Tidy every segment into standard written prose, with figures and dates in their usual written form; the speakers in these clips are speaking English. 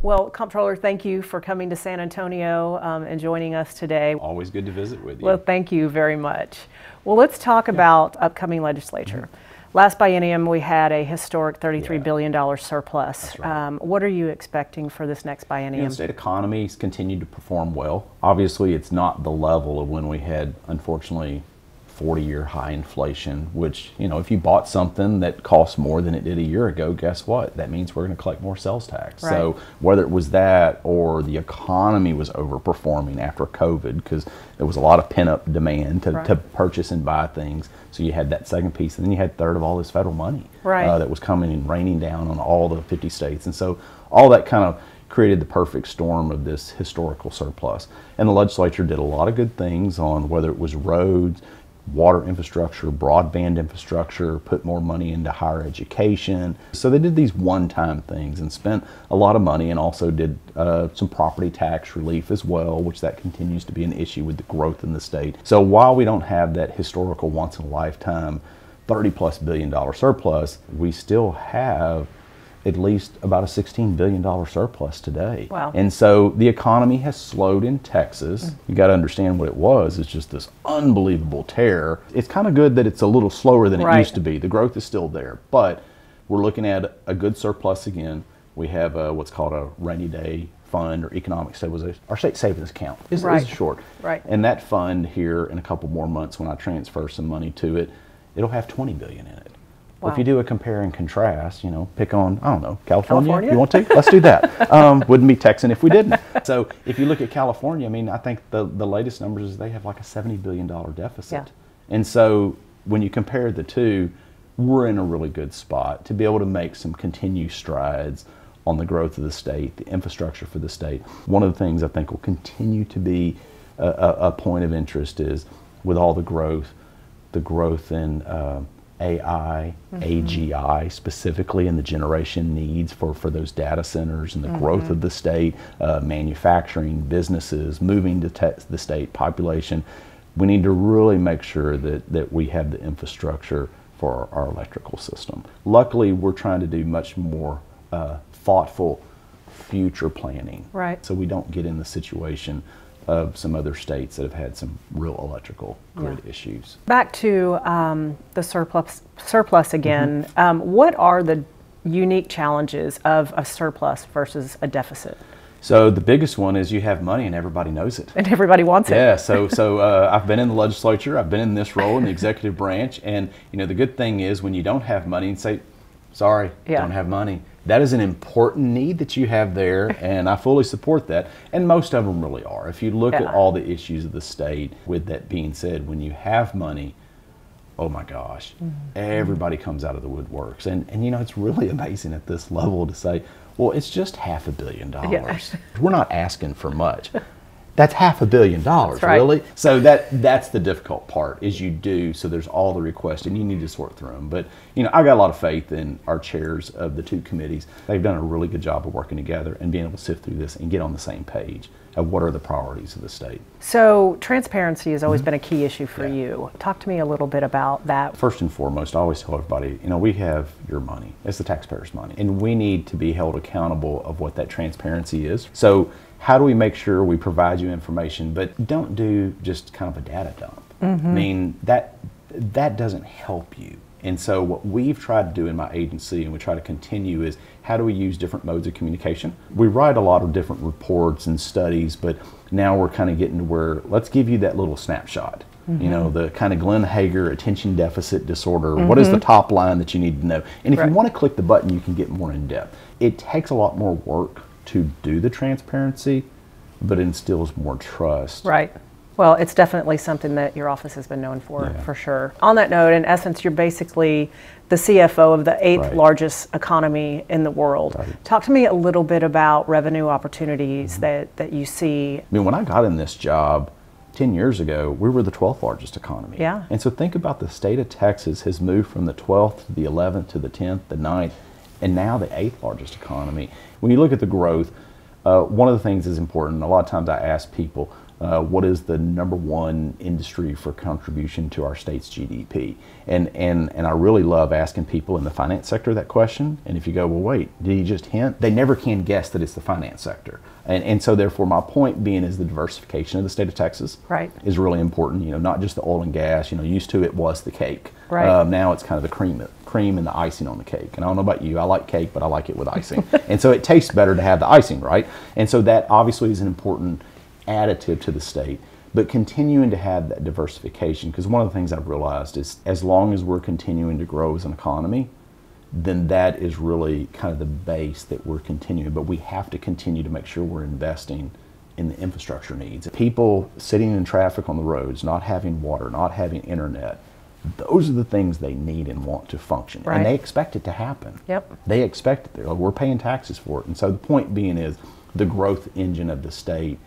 Well, Comptroller, thank you for coming to San Antonio and joining us today. Always good to visit with you. Well, thank you very much. Well, let's talk about upcoming legislature. Last biennium, we had a historic $33 billion surplus. That's right. What are you expecting for this next biennium? The state economy's continued to perform well. Obviously, it's not the level of when we had, unfortunately, 40-year high inflation, which, if you bought something that costs more than it did a year ago, guess what? That means we're going to collect more sales tax. Right. So whether it was that or the economy was overperforming after COVID, because there was a lot of pent-up demand to purchase and buy things. So you had that second piece, and then you had a third of all this federal money that was coming and raining down on all the 50 states. And so all that kind of created the perfect storm of this historical surplus. And the legislature did a lot of good things on whether it was roads, water infrastructure, broadband infrastructure, put more money into higher education. So they did these one-time things and spent a lot of money, and also did some property tax relief as well, which that continues to be an issue with the growth in the state. So while we don't have that historical once-in-a-lifetime $30+ billion surplus, we still have at least about a $16 billion surplus today. Wow. And so the economy has slowed in Texas. You got to understand what it was. It's just this unbelievable tear. It's kind of good that it's a little slower than it used to be. The growth is still there, but we're looking at a good surplus again. We have what's called a rainy day fund, or economic stabilization. Our state savings account is short. Right. And that fund here in a couple more months, when I transfer some money to it, it'll have $20 billion in it. Well, if you do a compare and contrast, pick on, I don't know, California? You want to? Let's do that. Wouldn't be Texan if we didn't. So if you look at California, I think the latest numbers is they have like a $70 billion deficit. Yeah. And so when you compare the two, we're in a really good spot to be able to make some continued strides on the growth of the state, the infrastructure for the state. One of the things I think will continue to be a point of interest is, with all the growth in AI, AGI specifically, and the generation needs for those data centers, and the growth of the state, manufacturing, businesses, moving to the state, population. We need to really make sure that we have the infrastructure for our electrical system. Luckily, we're trying to do much more thoughtful future planning. Right. So we don't get in the situation of some other states that have had some real electrical grid issues. Back to the surplus again. What are the unique challenges of a surplus versus a deficit? So the biggest one is you have money and everybody knows it. And everybody wants it. Yeah, so I've been in the legislature, I've been in this role in the executive branch, and the good thing is when you don't have money and say, sorry, don't have money. That is an important need that you have there, and I fully support that. And most of them really are. If you look at all the issues of the state, with that being said, when you have money, oh my gosh, everybody comes out of the woodworks. And it's really amazing at this level to say, well, it's just $500 million. We're not asking for much. That's $500 million, really? So that's the difficult part, is so there's all the requests, and you need to sort through them. But, I got a lot of faith in our chairs of the two committees. They've done a really good job of working together and being able to sift through this and get on the same page of what are the priorities of the state. So transparency has always been a key issue for you. Talk to me a little bit about that. First and foremost, I always tell everybody, we have your money. It's the taxpayers' money. And we need to be held accountable of what that transparency is. So how do we make sure we provide you information, but don't do just kind of a data dump? That doesn't help you. And so what we've tried to do in my agency, and we try to continue, is how do we use different modes of communication? We write a lot of different reports and studies, but now we're kind of getting to where, let's give you that little snapshot. The kind of Glenn Hegar attention deficit disorder. What is the top line that you need to know? And if you want to click the button, you can get more in depth. It takes a lot more work to do the transparency, but it instills more trust. Right. Well, it's definitely something that your office has been known for sure. On that note, in essence, you're basically the CFO of the 8th largest economy in the world. Talk to me a little bit about revenue opportunities that you see. When I got in this job 10 years ago, we were the 12th largest economy. Yeah. And so think about, the state of Texas has moved from the 12th to the 11th to the 10th, the 9th, and now the 8th largest economy. When you look at the growth, one of the things that's important, a lot of times I ask people, what is the #1 industry for contribution to our state's GDP? And I really love asking people in the finance sector that question. And if you go, well, wait, did he just hint? They never can guess that it's the finance sector. And so therefore my point being is the diversification of the state of Texas is really important. Not just the oil and gas. Used to it was the cake. Now it's kind of the cream and the icing on the cake. And I don't know about you, I like cake, but I like it with icing. And so it tastes better to have the icing, right? And so that obviously is an important additive to the state, but continuing to have that diversification, because one of the things I've realized is as long as we're continuing to grow as an economy, then that is really kind of the base that we're continuing. But we have to continue to make sure we're investing in the infrastructure needs. People sitting in traffic on the roads, not having water, not having internet, those are the things they need and want to function. And they expect it to happen. They expect it. We're paying taxes for it. And so the point being is the growth engine of the state,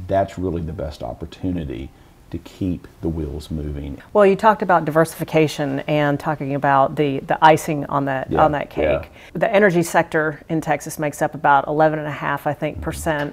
that's really the best opportunity to keep the wheels moving. Well, you talked about diversification and talking about the icing on that cake. The energy sector in Texas makes up about 11.5%, I think,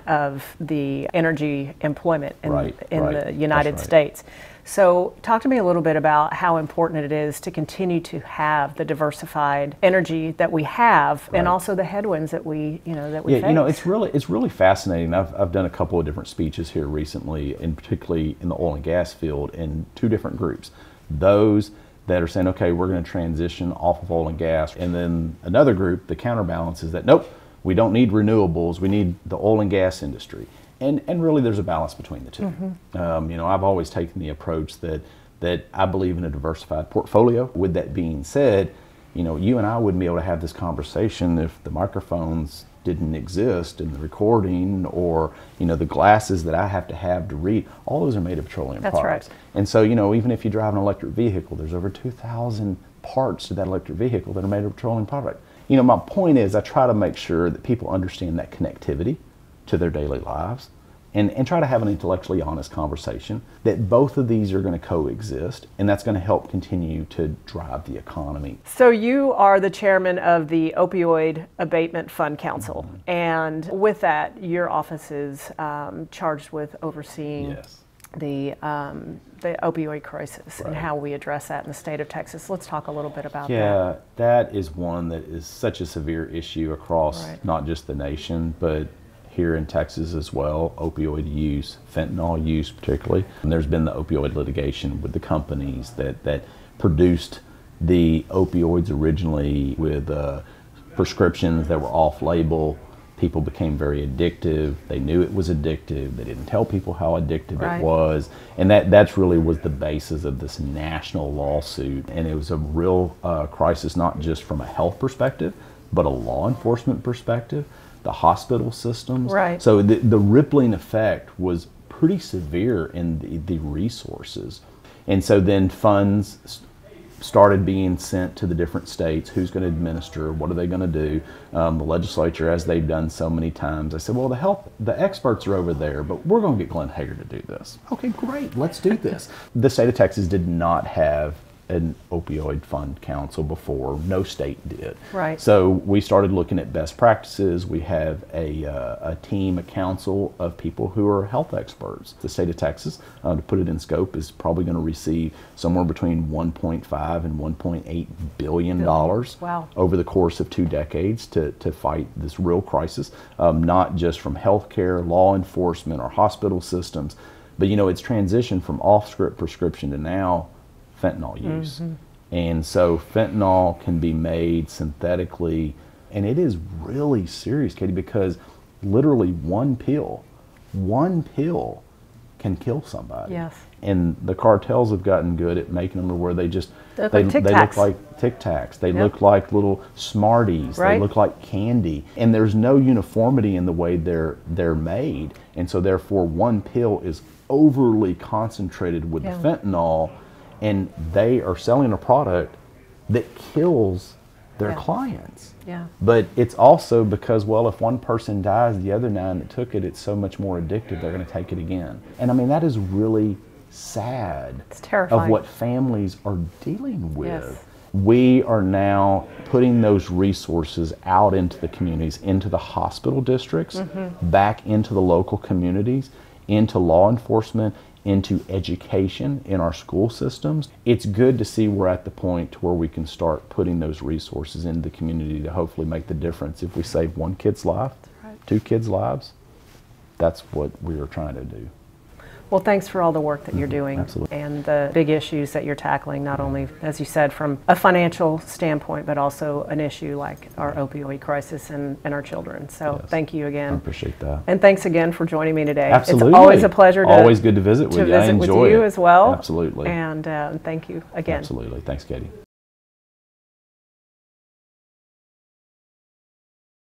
of the energy employment in the United States. So talk to me a little bit about how important it is to continue to have the diversified energy that we have, and also the headwinds that we face. It's really fascinating. I've done a couple of different speeches here recently, and particularly in the oil and gas field, in two different groups. Those that are saying, okay, we're going to transition off of oil and gas, and then another group, the counterbalance is that, nope, we don't need renewables, we need the oil and gas industry. And really there's a balance between the two. I've always taken the approach that I believe in a diversified portfolio. With that being said, you and I wouldn't be able to have this conversation if the microphones didn't exist in the recording, or the glasses that I have to read. All those are made of petroleum products. And so even if you drive an electric vehicle, there's over 2,000 parts to that electric vehicle that are made of petroleum product. My point is I try to make sure that people understand that connectivity to their daily lives, and try to have an intellectually honest conversation that both of these are going to coexist, and that's going to help continue to drive the economy. So you are the chairman of the Opioid Abatement Fund Council, and with that, your office is charged with overseeing the opioid crisis and how we address that in the state of Texas. Let's talk a little bit about that. Yeah, that is one that is such a severe issue across not just the nation, but here in Texas as well. Opioid use, fentanyl use particularly. And there's been the opioid litigation with the companies that produced the opioids originally with prescriptions that were off-label. People became very addictive. They knew it was addictive. They didn't tell people how addictive it was. And that's really was the basis of this national lawsuit. And it was a real crisis, not just from a health perspective, but a law enforcement perspective, the hospital systems. So the rippling effect was pretty severe in the resources. And so then funds started being sent to the different states. Who's going to administer? What are they going to do? The legislature, as they've done so many times, I said, well, the experts are over there, but we're going to get Glenn Hegar to do this. Okay, great, let's do this. The state of Texas did not have an opioid fund council before. No state did. So we started looking at best practices. We have a team, a council of people who are health experts. The state of Texas, to put it in scope, is probably going to receive somewhere between $1.5 and $1.8 billion over the course of 2 decades to fight this real crisis, not just from healthcare, law enforcement, or hospital systems, but it's transitioned from off-script prescription to now fentanyl use. And so fentanyl can be made synthetically, and it is really serious, Katie, because literally one pill can kill somebody. And the cartels have gotten good at making them to where they look like Tic Tacs. They look like little Smarties. They look like candy. And there's no uniformity in the way they're made. And so therefore one pill is overly concentrated with the fentanyl, and they are selling a product that kills their clients. But it's also because, well, if one person dies, the other 9 that took it, it's so much more addictive, they're going to take it again. And I mean, that is really sad. It's terrifying. Of what families are dealing with. We are now putting those resources out into the communities, into the hospital districts, back into the local communities, into law enforcement, into education in our school systems. It's good to see we're at the point where we can start putting those resources into the community to hopefully make the difference. If we save one kid's life, two kids' lives, that's what we are trying to do. Well, thanks for all the work that you're doing. Absolutely. And the big issues that you're tackling, not only, as you said, from a financial standpoint, but also an issue like our opioid crisis and our children. So yes. Thank you again. I appreciate that. And thanks again for joining me today. Absolutely. It's always a pleasure. Always good to visit with you. I enjoy with you it. as well. Absolutely. And thank you again. Absolutely. Thanks, Katie.